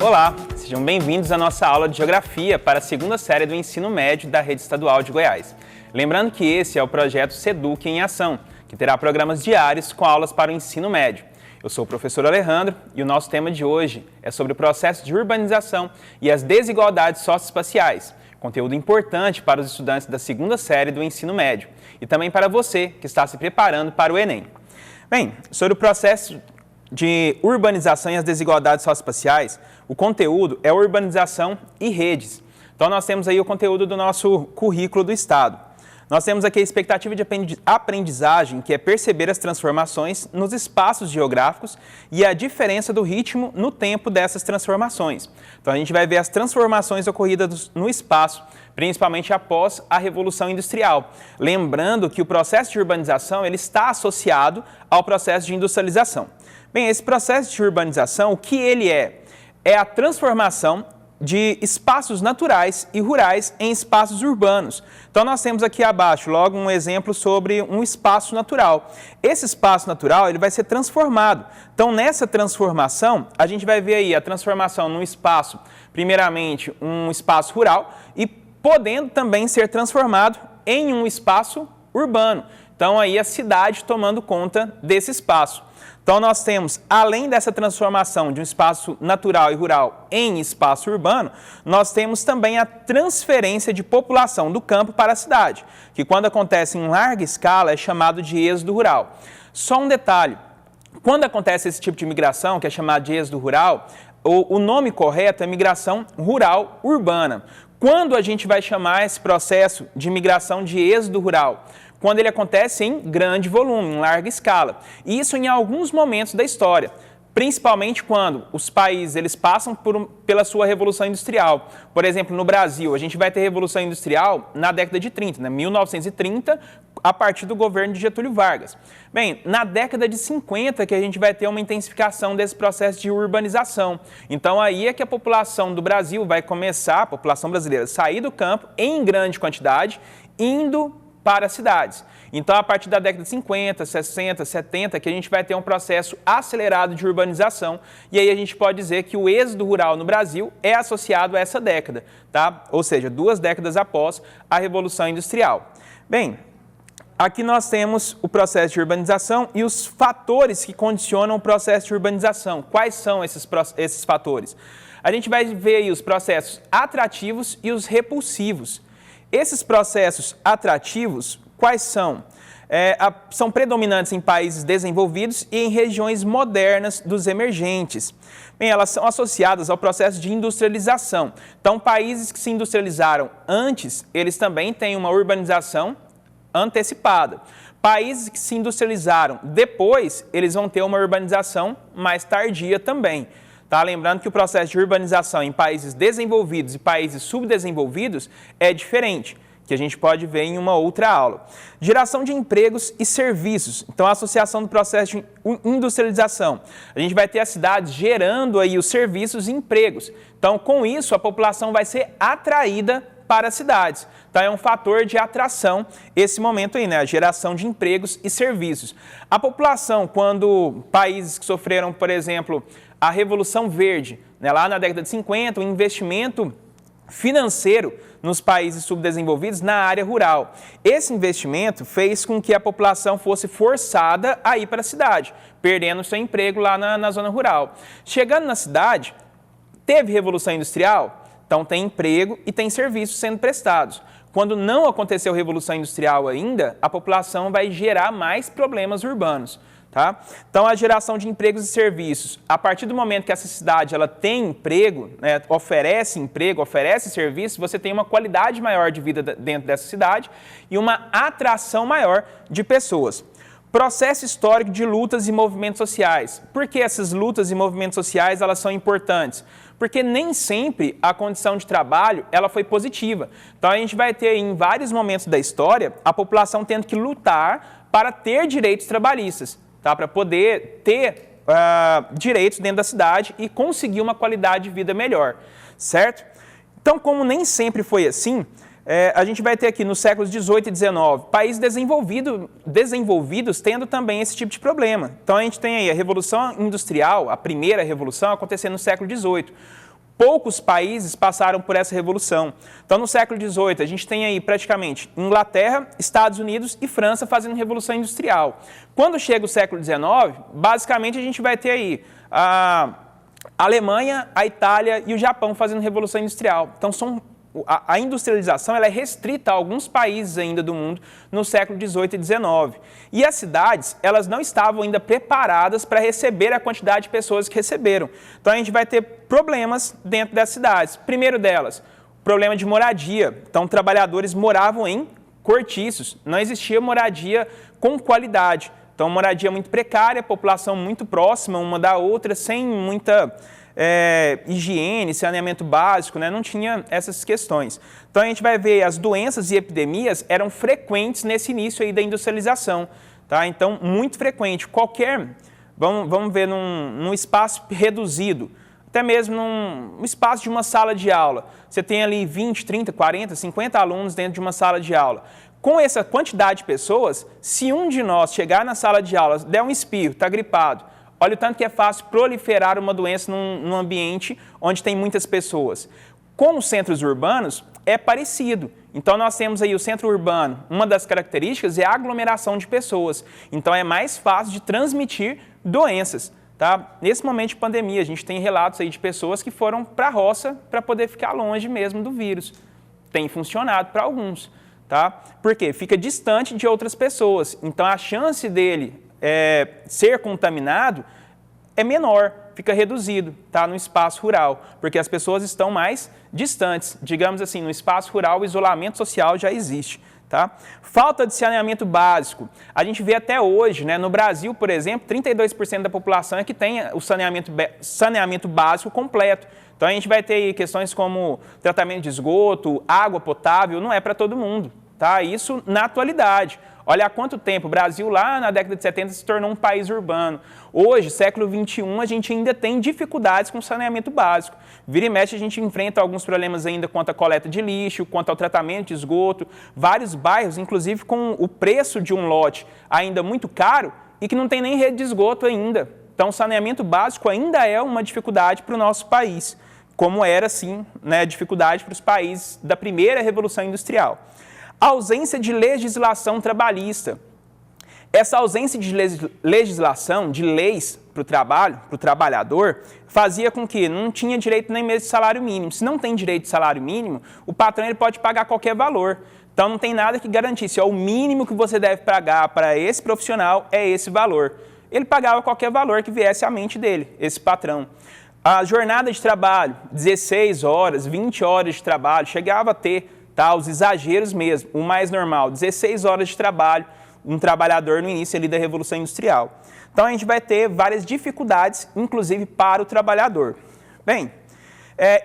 Olá, sejam bem-vindos à nossa aula de Geografia para a segunda série do Ensino Médio da Rede Estadual de Goiás. Lembrando que esse é o projeto SEDUC em Ação, que terá programas diários com aulas para o ensino médio. Eu sou o professor Alejandro e o nosso tema de hoje é sobre o processo de urbanização e as desigualdades socioespaciais, conteúdo importante para os estudantes da segunda série do ensino médio e também para você que está se preparando para o Enem. Bem, sobre o processo de urbanização e as desigualdades socioespaciais, o conteúdo é urbanização e redes. Então nós temos aí o conteúdo do nosso currículo do Estado. Nós temos aqui a expectativa de aprendizagem, que é perceber as transformações nos espaços geográficos e a diferença do ritmo no tempo dessas transformações. Então a gente vai ver as transformações ocorridas no espaço, principalmente após a Revolução Industrial. Lembrando que o processo de urbanização ele está associado ao processo de industrialização. Bem, esse processo de urbanização, o que ele é? É a transformação de espaços naturais e rurais em espaços urbanos. Então nós temos aqui abaixo logo um exemplo sobre um espaço natural. Esse espaço natural ele vai ser transformado. Então nessa transformação a gente vai ver aí a transformação num espaço, primeiramente um espaço rural e podendo também ser transformado em um espaço urbano. Então aí a cidade tomando conta desse espaço. Então nós temos, além dessa transformação de um espaço natural e rural em espaço urbano, nós temos também a transferência de população do campo para a cidade, que quando acontece em larga escala é chamado de êxodo rural. Só um detalhe, quando acontece esse tipo de migração, que é chamado de êxodo rural, o nome correto é migração rural urbana. Quando a gente vai chamar esse processo de migração de êxodo rural? Quando ele acontece em grande volume, em larga escala. E isso em alguns momentos da história, principalmente quando os países eles passam pela sua Revolução Industrial. Por exemplo, no Brasil, a gente vai ter Revolução Industrial na década de 30, 1930, a partir do governo de Getúlio Vargas. Bem, na década de 50 que a gente vai ter uma intensificação desse processo de urbanização. Então aí é que a população do Brasil vai começar, a população brasileira, sair do campo em grande quantidade, indo para as cidades. Então, a partir da década de 50, 60, 70, que a gente vai ter um processo acelerado de urbanização, e aí a gente pode dizer que o êxodo rural no Brasil é associado a essa década, tá? Ou seja, 2 décadas após a Revolução Industrial. Bem, aqui nós temos o processo de urbanização e os fatores que condicionam o processo de urbanização. Quais são esses fatores? A gente vai ver aí os processos atrativos e os repulsivos. Esses processos atrativos, quais são? São predominantes em países desenvolvidos e em regiões modernas dos emergentes. Bem, elas são associadas ao processo de industrialização. Então, países que se industrializaram antes, eles também têm uma urbanização antecipada. Países que se industrializaram depois, eles vão ter uma urbanização mais tardia também. Tá? Lembrando que o processo de urbanização em países desenvolvidos e países subdesenvolvidos é diferente, que a gente pode ver em uma outra aula. Geração de empregos e serviços. Então, a associação do processo de industrialização. A gente vai ter as cidades gerando aí os serviços e empregos. Então, com isso, a população vai ser atraída para as cidades. Então, é um fator de atração esse momento aí, né? A geração de empregos e serviços. A população, quando países que sofreram, por exemplo, a Revolução Verde, né? Lá na década de 50, o investimento financeiro nos países subdesenvolvidos na área rural. Esse investimento fez com que a população fosse forçada a ir para a cidade, perdendo seu emprego lá na zona rural. Chegando na cidade, teve Revolução Industrial? Então tem emprego e tem serviços sendo prestados. Quando não aconteceu Revolução Industrial ainda, a população vai gerar mais problemas urbanos. Tá? Então, a geração de empregos e serviços, a partir do momento que essa cidade ela tem emprego, né, oferece serviços, você tem uma qualidade maior de vida dentro dessa cidade e uma atração maior de pessoas. Processo histórico de lutas e movimentos sociais. Por que essas lutas e movimentos sociais elas são importantes? Porque nem sempre a condição de trabalho ela foi positiva. Então, a gente vai ter em vários momentos da história a população tendo que lutar para ter direitos trabalhistas. Tá, para poder ter direitos dentro da cidade e conseguir uma qualidade de vida melhor, certo? Então, como nem sempre foi assim, a gente vai ter aqui nos séculos 18 e 19 países desenvolvidos tendo também esse tipo de problema. Então, a gente tem aí a Revolução Industrial, a primeira revolução, acontecendo no século 18. poucos países passaram por essa revolução. Então, no século XVIII, a gente tem aí praticamente Inglaterra, Estados Unidos e França fazendo revolução industrial. Quando chega o século XIX, basicamente a gente vai ter aí a Alemanha, a Itália e o Japão fazendo revolução industrial. Então, a industrialização ela é restrita a alguns países ainda do mundo no século XVIII e XIX. E as cidades, elas não estavam ainda preparadas para receber a quantidade de pessoas que receberam. Então, a gente vai ter problemas dentro das cidades. Primeiro delas, problema de moradia. Então, trabalhadores moravam em cortiços. Não existia moradia com qualidade. Então, moradia muito precária, população muito próxima uma da outra, sem muita higiene, saneamento básico, né? Não tinha essas questões. Então, a gente vai ver as doenças e epidemias eram frequentes nesse início aí da industrialização. Tá? Então, muito frequente. Vamos ver num espaço reduzido, até mesmo num espaço de uma sala de aula. Você tem ali 20, 30, 40, 50 alunos dentro de uma sala de aula. Com essa quantidade de pessoas, se um de nós chegar na sala de aula, der um espirro, está gripado, olha o tanto que é fácil proliferar uma doença num ambiente onde tem muitas pessoas. Com os centros urbanos, é parecido. Então, nós temos aí o centro urbano, uma das características é a aglomeração de pessoas. Então, é mais fácil de transmitir doenças. Tá? Nesse momento de pandemia, a gente tem relatos aí de pessoas que foram para a roça para poder ficar longe mesmo do vírus. Tem funcionado para alguns. Tá? Por quê? Fica distante de outras pessoas. Então, a chance dele ser contaminado é menor, fica reduzido, tá? No espaço rural, porque as pessoas estão mais distantes. Digamos assim, no espaço rural o isolamento social já existe. Tá? Falta de saneamento básico. A gente vê até hoje, né, no Brasil, por exemplo, 32% da população é que tem o saneamento básico completo. Então a gente vai ter aí questões como tratamento de esgoto, água potável, não é para todo mundo. Tá? Isso na atualidade. Olha há quanto tempo o Brasil, lá na década de 70, se tornou um país urbano. Hoje, século XXI, a gente ainda tem dificuldades com saneamento básico. Vira e mexe, a gente enfrenta alguns problemas ainda quanto à coleta de lixo, quanto ao tratamento de esgoto. Vários bairros, inclusive com o preço de um lote ainda muito caro e que não tem nem rede de esgoto ainda. Então, o saneamento básico ainda é uma dificuldade para o nosso país, como era, sim, né, dificuldade para os países da primeira Revolução Industrial. A ausência de legislação trabalhista. Essa ausência de legislação, de leis para o trabalho, para o trabalhador, fazia com que não tinha direito nem mesmo de salário mínimo. Se não tem direito de salário mínimo, o patrão ele pode pagar qualquer valor. Então, não tem nada que garantisse, o mínimo que você deve pagar para esse profissional é esse valor. Ele pagava qualquer valor que viesse à mente dele, esse patrão. A jornada de trabalho, 16 horas, 20 horas de trabalho, chegava a ter, tá, os exageros mesmo, o mais normal, 16 horas de trabalho, um trabalhador no início ali da Revolução Industrial. Então, a gente vai ter várias dificuldades, inclusive para o trabalhador. Bem,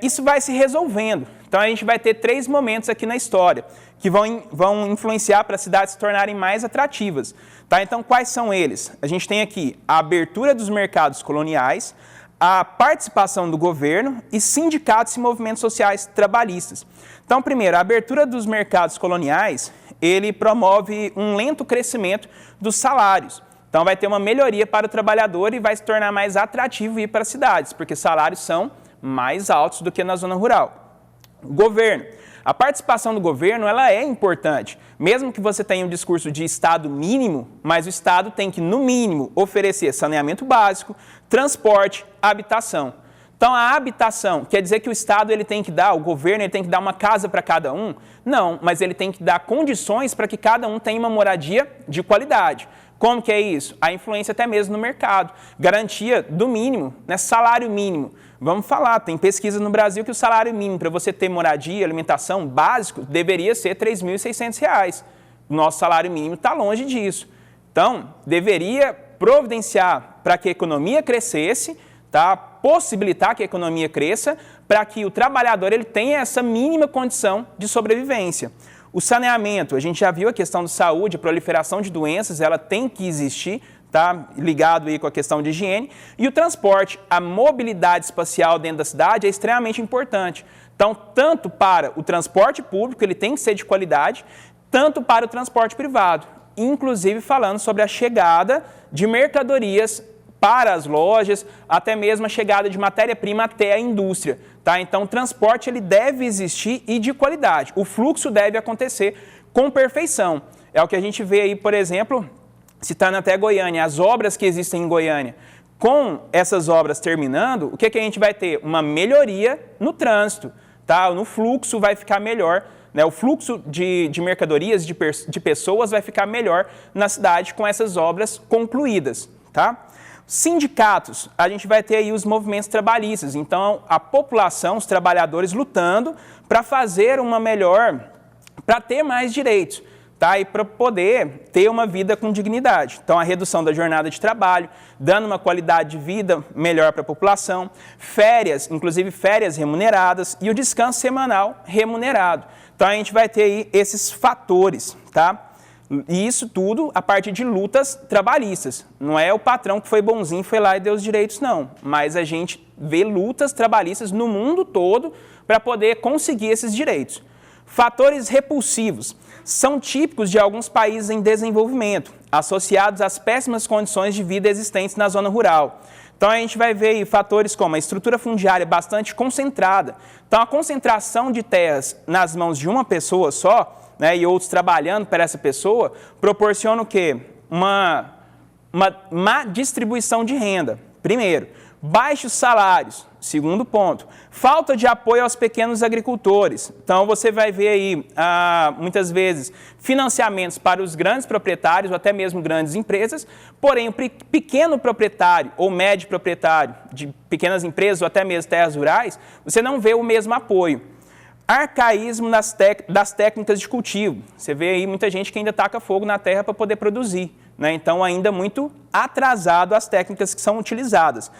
isso vai se resolvendo. Então, a gente vai ter 3 momentos aqui na história que vão influenciar para as cidades se tornarem mais atrativas. Tá? Então, quais são eles? A gente tem aqui a abertura dos mercados coloniais, a participação do governo e sindicatos e movimentos sociais trabalhistas. Então, primeiro, a abertura dos mercados coloniais, ele promove um lento crescimento dos salários. Então, vai ter uma melhoria para o trabalhador e vai se tornar mais atrativo ir para as cidades, porque salários são mais altos do que na zona rural. O governo. A participação do governo ela é importante. Mesmo que você tenha um discurso de Estado mínimo, mas o Estado tem que, no mínimo, oferecer saneamento básico, transporte, habitação. Então, a habitação quer dizer que o Estado ele tem que dar, o governo ele tem que dar uma casa para cada um? Não, mas ele tem que dar condições para que cada um tenha uma moradia de qualidade. Como que é isso? A influência até mesmo no mercado. Garantia do mínimo, né? Salário mínimo. Vamos falar, tem pesquisa no Brasil que o salário mínimo para você ter moradia, alimentação básico, deveria ser R$ 3.600. O nosso salário mínimo está longe disso. Então, deveria providenciar para que a economia crescesse, tá? Possibilitar que a economia cresça, para que o trabalhador ele tenha essa mínima condição de sobrevivência. O saneamento, a gente já viu a questão de saúde, a proliferação de doenças, ela tem que existir, tá? Ligado aí com a questão de higiene. E o transporte, a mobilidade espacial dentro da cidade é extremamente importante. Então, tanto para o transporte público, ele tem que ser de qualidade, tanto para o transporte privado. Inclusive falando sobre a chegada de mercadorias para as lojas, até mesmo a chegada de matéria-prima até a indústria. Tá? Então, o transporte ele deve existir e de qualidade. O fluxo deve acontecer com perfeição. É o que a gente vê aí, por exemplo, citando até Goiânia, as obras que existem em Goiânia. Com essas obras terminando, o que a gente vai ter? Uma melhoria no trânsito, tá? No fluxo vai ficar melhor, né? O fluxo de mercadorias, de pessoas vai ficar melhor na cidade com essas obras concluídas, tá? Sindicatos, a gente vai ter aí os movimentos trabalhistas, então a população, os trabalhadores lutando para fazer uma melhor, para ter mais direitos. Tá? E para poder ter uma vida com dignidade. Então, a redução da jornada de trabalho, dando uma qualidade de vida melhor para a população, férias, inclusive férias remuneradas, e o descanso semanal remunerado. Então, a gente vai ter aí esses fatores, tá? E isso tudo a partir de lutas trabalhistas. Não é o patrão que foi bonzinho, foi lá e deu os direitos, não. Mas a gente vê lutas trabalhistas no mundo todo para poder conseguir esses direitos. Fatores repulsivos são típicos de alguns países em desenvolvimento, associados às péssimas condições de vida existentes na zona rural. Então, a gente vai ver aí fatores como a estrutura fundiária bastante concentrada. Então, a concentração de terras nas mãos de uma pessoa só, né, e outros trabalhando para essa pessoa, proporciona o quê? Uma má distribuição de renda, primeiro. Baixos salários, segundo ponto. Falta de apoio aos pequenos agricultores. Então, você vai ver aí, muitas vezes, financiamentos para os grandes proprietários ou até mesmo grandes empresas, porém, o pequeno proprietário ou médio proprietário de pequenas empresas ou até mesmo terras rurais, você não vê o mesmo apoio. Arcaísmo das técnicas de cultivo. Você vê aí muita gente que ainda taca fogo na terra para poder produzir, né? Então, ainda muito atrasado as técnicas que são utilizadas.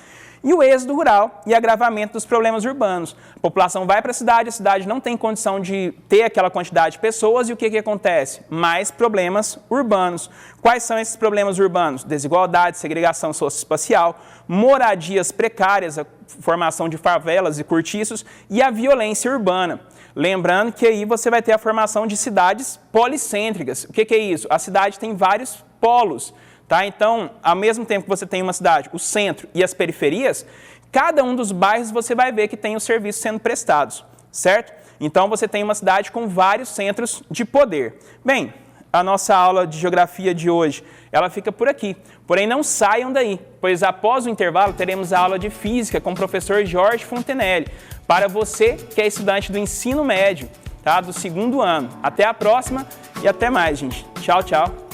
E o êxodo rural e agravamento dos problemas urbanos. A população vai para a cidade não tem condição de ter aquela quantidade de pessoas e o que acontece? Mais problemas urbanos. Quais são esses problemas urbanos? Desigualdade, segregação socioespacial, moradias precárias, a formação de favelas e cortiços e a violência urbana. Lembrando que aí você vai ter a formação de cidades policêntricas. O que é isso? A cidade tem vários polos. Tá? Então, ao mesmo tempo que você tem uma cidade, o centro e as periferias, cada um dos bairros você vai ver que tem os serviços sendo prestados, certo? Então, você tem uma cidade com vários centros de poder. Bem, a nossa aula de geografia de hoje, ela fica por aqui. Porém, não saiam daí, pois após o intervalo teremos a aula de física com o professor Jorge Fontenelle, para você que é estudante do ensino médio, tá? Do 2º ano. Até a próxima e até mais, gente. Tchau, tchau.